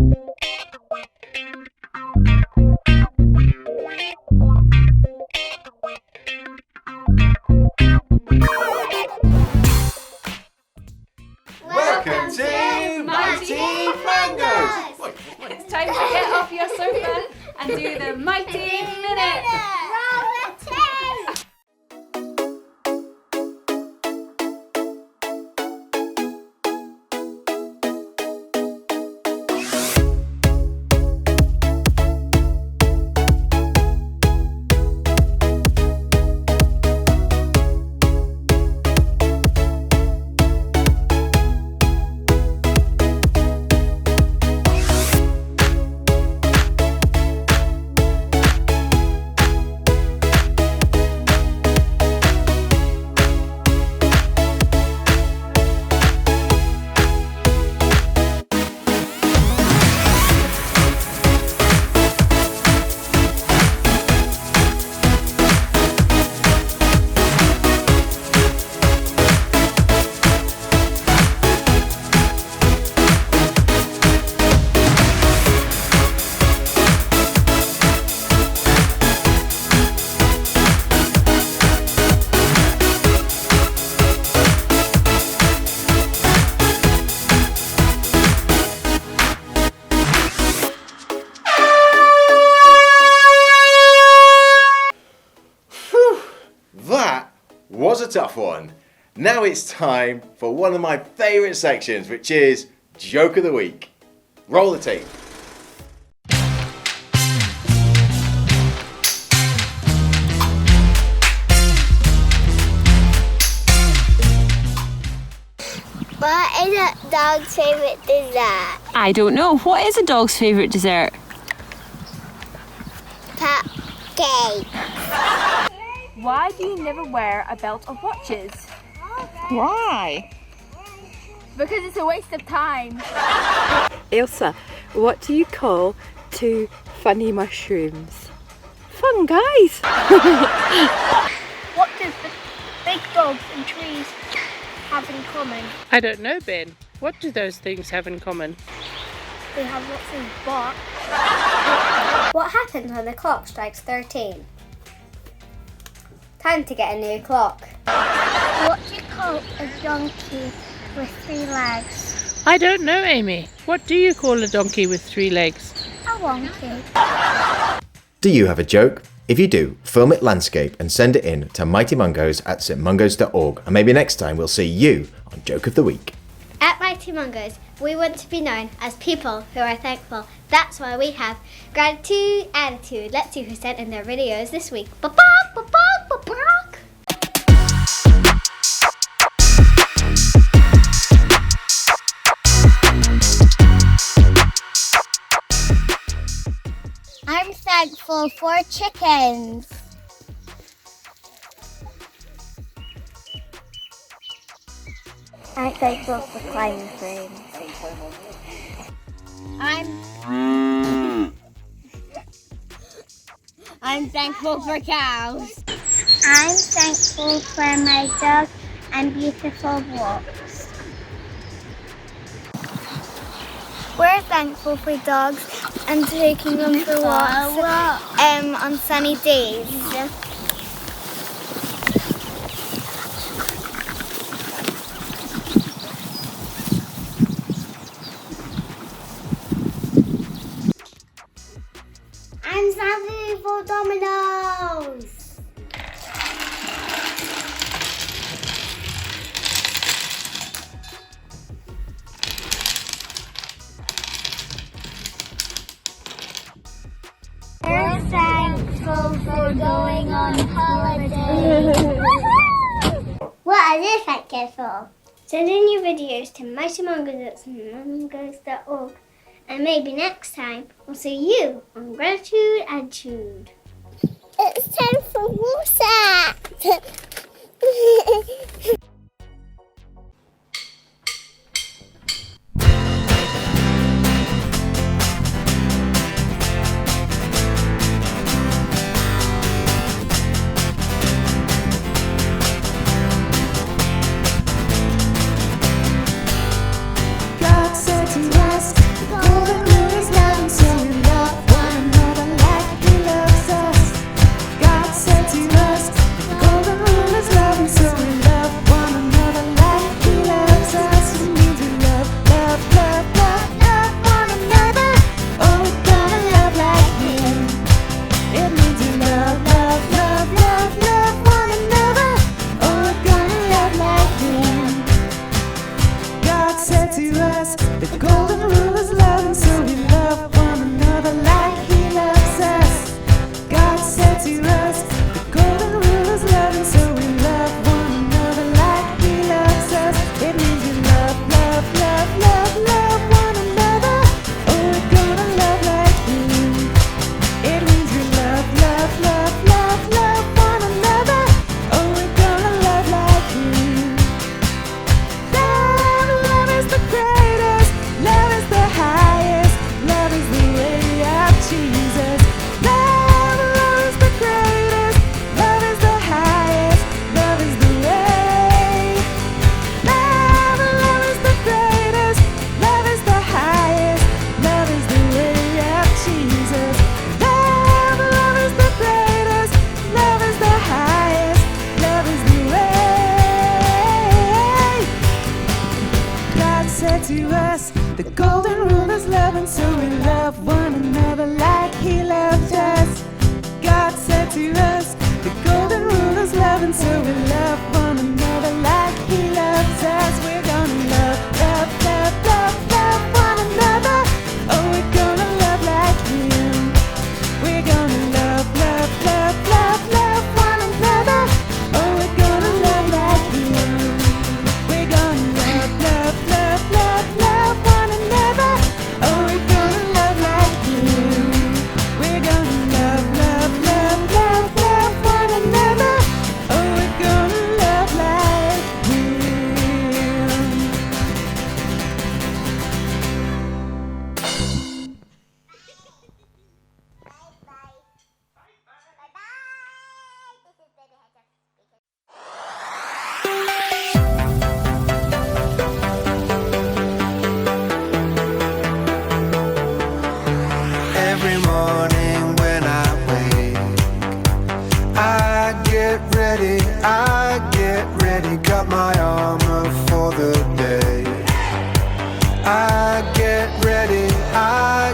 Welcome to Mighty Mungos! It's time to get off your sofa and do the Mighty Minute! Roll the tape! That was a tough one. Now it's time for one of my favourite sections, which is Joke of the Week. Roll the tape. What is a dog's favourite dessert? I don't know. What is a dog's favourite dessert? Cupcake. Why do you never wear a belt of watches? Why? Because it's a waste of time. Elsa, what do you call two funny mushrooms? Fun guys! What does the big dogs and trees have in common? I don't know, Ben. What do those things have in common? They have lots of bark. What happens when the clock strikes 13? Time to get a new clock. What do you call a donkey with 3 legs? I don't know, Amy. What do you call a donkey with 3 legs? A wonky. Do you have a joke? If you do, film it landscape and send it in to mightymungos@stmungos.org, and maybe next time we'll see you on Joke of the Week. At Mighty Mungos, we want to be known as people who are thankful. That's why we have gratitude attitude. Let's see who sent in their videos this week. Ba-bok, ba-bok, ba-bok. I'm thankful for chickens. I'm thankful for climbing frames. I'm thankful for cows. I'm thankful for my dog and beautiful walks. We're thankful for dogs and taking them for walks on sunny days. I'm thankful for dominoes. We're thankful for going on holiday. What are you thankful for? Send in your videos to mightymungos@mungos.org. And maybe next time we'll see you on Gratitude Attitude. It's time for water. God said to us, the golden rule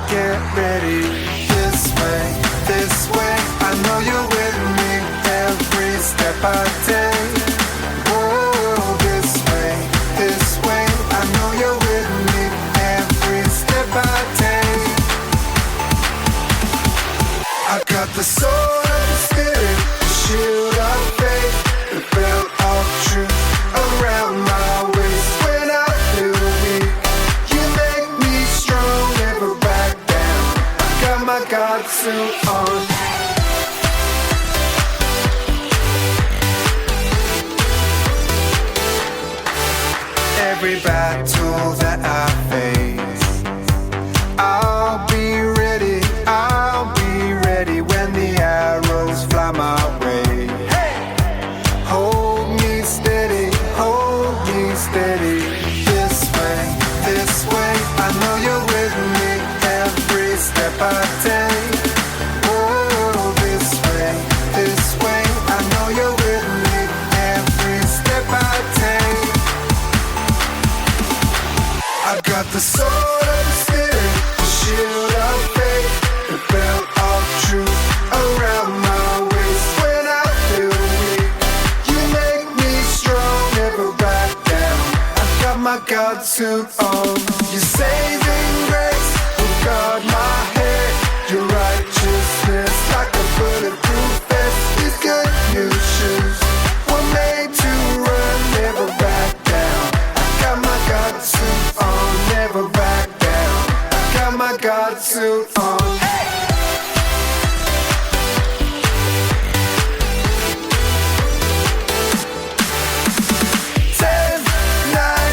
get ready. This way, I know you're with me every step I take. Whoa, this way, I know you're with me every step I take. I got the sword of the spirit, the shield of faith, the belt of truth around my waist. When I feel weak, you make me strong, never back down. I got my God suit on. Every battle that I face, I'll be ready when the arrows fly my way. Hold me steady, this way, I know you're with me every step I take. Oh, this way, I know you're with me every step I take. I got the sword of the spirit, the shield of faith, the belt of truth around my waist. When I feel weak, you make me strong, never back down. I got my God suit on. Your saving grace will guard my head. Your righteousness like a bulletproof vest. These good news shoes were made to run, never back down. I got my God suit on, never back down. I got my God suit on. 10, 9,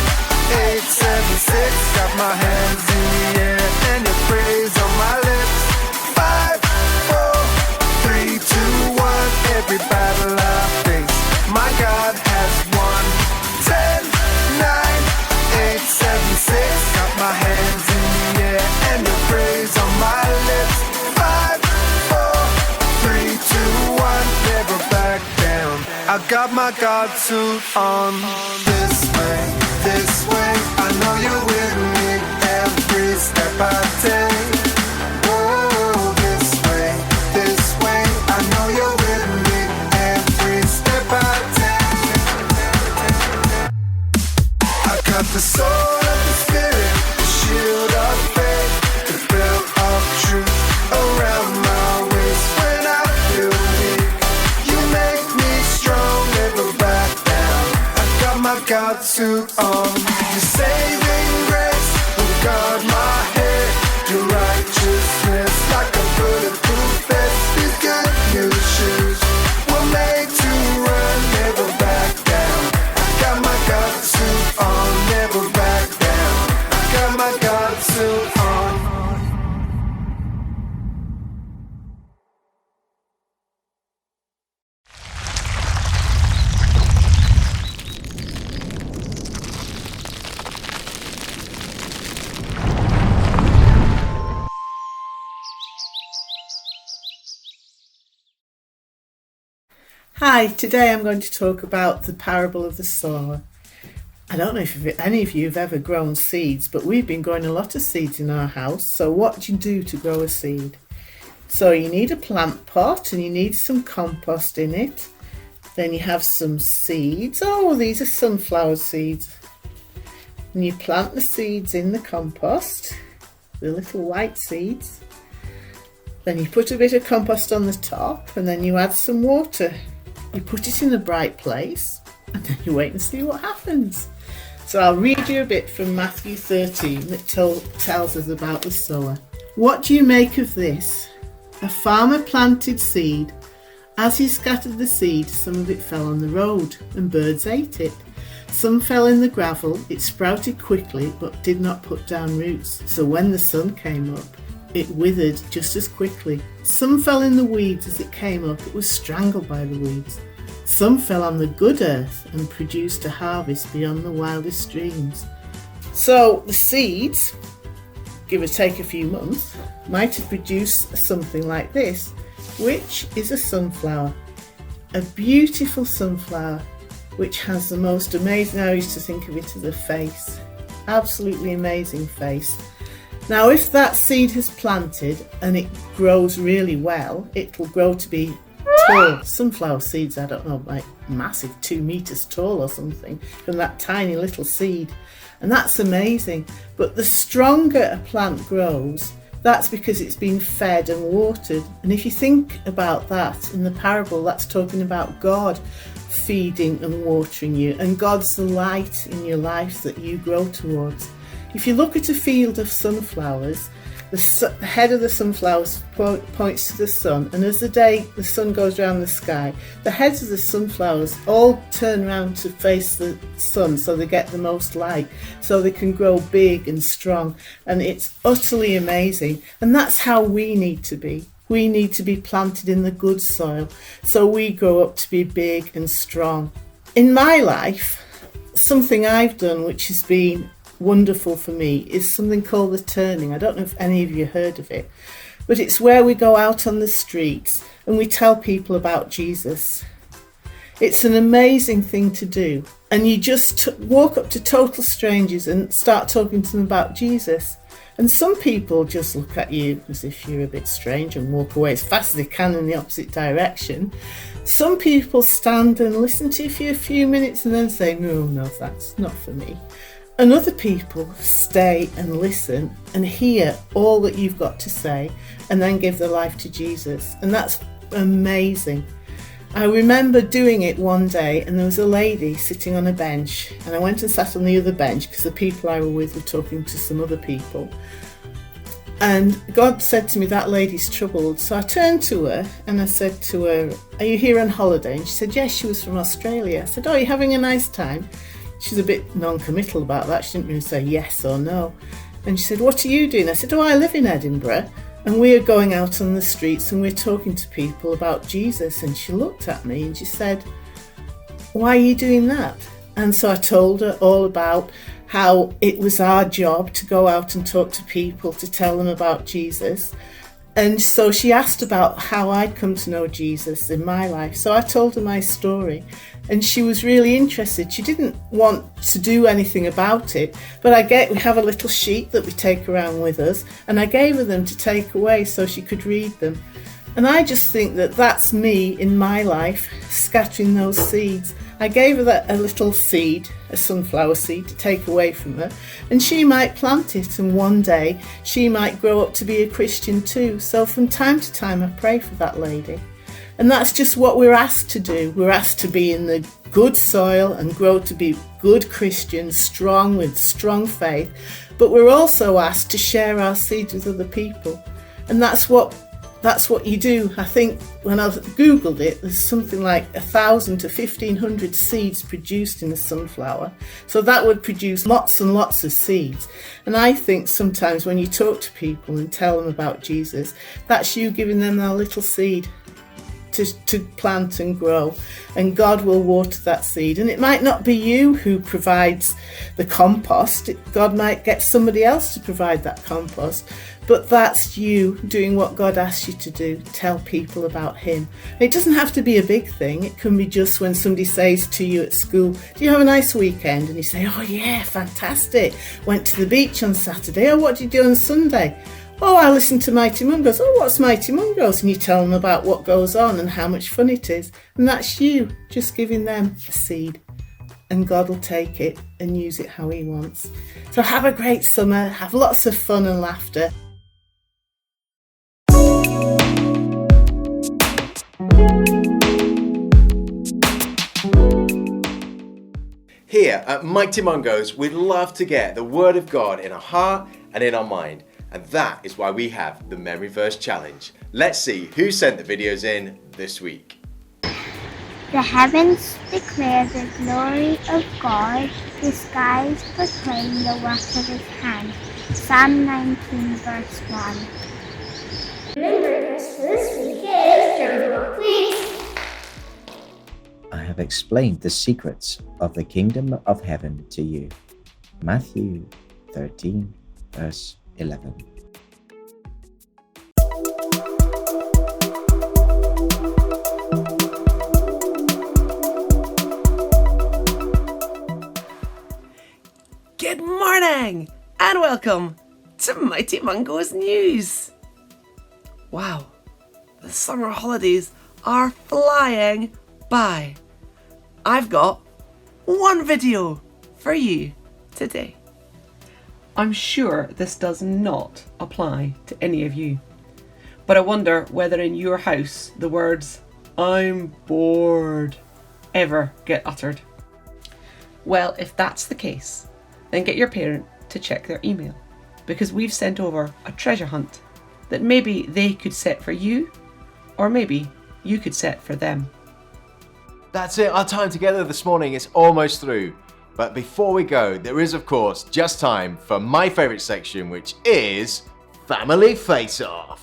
8, 7, 6. Got my hands in the air and your praise on my lips. 5, 4, 3, 2, 1. Every battle I face, my God has won. 10, 9, 8, 7, 6. Got my hands in the air and your praise on my lips. 5, 4, 3, 2, 1. Never back down. I got my God suit on. This way, I know you're with me every step I take. Whoa, this way, I know you're with me every step I take. I got the sword of the spirit, the shield of faith, the belt of truth around my waist. When I feel weak, you make me strong, never back down. I got my God suit on. Your saving grace will guard my head. Your righteousness like a bulletproof vest. These good news shoes were made to run, never back down. I got my God suit on, never back down. I got my God suit on. Hi, today I'm going to talk about the parable of the sower. I don't know if any of you have ever grown seeds, but we've been growing a lot of seeds in our house. So what do you do to grow a seed? So you need a plant pot and you need some compost in it. Then you have some seeds. Oh, these are sunflower seeds. And you plant the seeds in the compost, the little white seeds. Then you put a bit of compost on the top and then you add some water. You put it in a bright place and then you wait and see what happens. So I'll read you a bit from Matthew 13 that tells us about the sower. What do you make of this? A farmer planted seed. As he scattered the seed, some of it fell on the road and birds ate it. Some fell in the gravel. It sprouted quickly but did not put down roots. So when the sun came up, it withered just as quickly. Some fell in the weeds. As it came up, it was strangled by the weeds. Some fell on the good earth and produced a harvest beyond the wildest dreams. So the seeds, give or take a few months, might have produced something like this, which is a sunflower. A beautiful sunflower, which has the most amazing, I used to think of it as a face. Absolutely amazing face. Now, if that seed is planted and it grows really well, it will grow to be tall. Sunflower seeds, I don't know, like massive, 2 meters tall or something, from that tiny little seed. And that's amazing. But the stronger a plant grows, that's because it's been fed and watered. And if you think about that in the parable, that's talking about God feeding and watering you. And God's the light in your life that you grow towards. If you look at a field of sunflowers, the head of the sunflowers points to the sun, and as the sun goes around the sky, the heads of the sunflowers all turn around to face the sun so they get the most light, so they can grow big and strong, and it's utterly amazing. And that's how we need to be. We need to be planted in the good soil so we grow up to be big and strong. In my life, something I've done which has been wonderful for me is something called the turning. I don't know if any of you heard of it, but it's where we go out on the streets and we tell people about Jesus. It's an amazing thing to do, and you just walk up to total strangers and start talking to them about Jesus. And some people just look at you as if you're a bit strange and walk away as fast as they can in the opposite direction. Some people stand and listen to you for a few minutes and then say, no, that's not for me. And other people stay and listen and hear all that you've got to say and then give their life to Jesus. And that's amazing. I remember doing it one day, and there was a lady sitting on a bench, and I went and sat on the other bench because the people I were with were talking to some other people. And God said to me, that lady's troubled. So I turned to her and I said to her, are you here on holiday? And she said, yes, she was from Australia. I said, oh, are you having a nice time? She's a bit non-committal about that. She didn't really say yes or no. And she said, what are you doing? I said, oh, I live in Edinburgh, and we're going out on the streets and we're talking to people about Jesus. And she looked at me and she said, why are you doing that? And so I told her all about how it was our job to go out and talk to people, to tell them about Jesus. And so she asked about how I'd come to know Jesus in my life. So I told her my story, and she was really interested. She didn't want to do anything about it, but we have a little sheet that we take around with us, and I gave her them to take away so she could read them. And I just think that that's me in my life, scattering those seeds. I gave her a little seed, a sunflower seed, to take away from her, and she might plant it, and one day she might grow up to be a Christian too. So from time to time I pray for that lady. And that's just what we're asked to do. We're asked to be in the good soil and grow to be good Christians, strong with strong faith. But we're also asked to share our seeds with other people. And that's what you do. I think when I Googled it, there's something like 1,000 to 1,500 seeds produced in a sunflower. So that would produce lots and lots of seeds. And I think sometimes when you talk to people and tell them about Jesus, that's you giving them a little seed to plant and grow, and God will water that seed. And it might not be you who provides the compost. God might get somebody else to provide that compost, but that's you doing what God asks you to do. Tell people about him. It doesn't have to be a big thing. It can be just when somebody says to you at school, do you have a nice weekend? And you say, oh yeah, fantastic, went to the beach on Saturday. Oh, what did you do on Sunday? Oh, I listened to Mighty Mungos. Oh, what's Mighty Mungos? And you tell them about what goes on and how much fun it is. And that's you just giving them a seed. And God will take it and use it how he wants. So have a great summer. Have lots of fun and laughter. Here at Mighty Mungos, we'd love to get the Word of God in our heart and in our mind. And that is why we have the Memory Verse Challenge. Let's see who sent the videos in this week. The heavens declare the glory of God, the skies proclaim the work of his hand. Psalm 19 verse 1. Remember, verse for this week is drum roll, please. I have explained the secrets of the kingdom of heaven to you. Matthew 13 verse 11. Good morning and welcome to Mighty Mungos News. Wow, the summer holidays are flying by. I've got one video for you today. I'm sure this does not apply to any of you, but I wonder whether in your house the words "I'm bored" ever get uttered. Well, if that's the case, then get your parent to check their email, because we've sent over a treasure hunt that maybe they could set for you, or maybe you could set for them. That's it, our time together this morning is almost through. But before we go, there is of course just time for my favourite section, which is Family Face Off.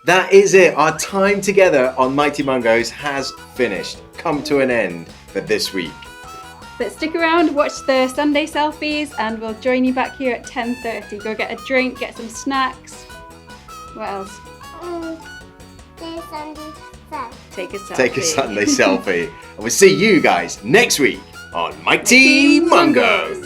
That is it. Our time together on Mighty Mungos has finished, come to an end for this week. But stick around, watch the Sunday selfies, and we'll join you back here at 10:30. Go get a drink, get some snacks. What else? Take a selfie. Take a Sunday selfie. And we'll see you guys next week on Mighty Mungos.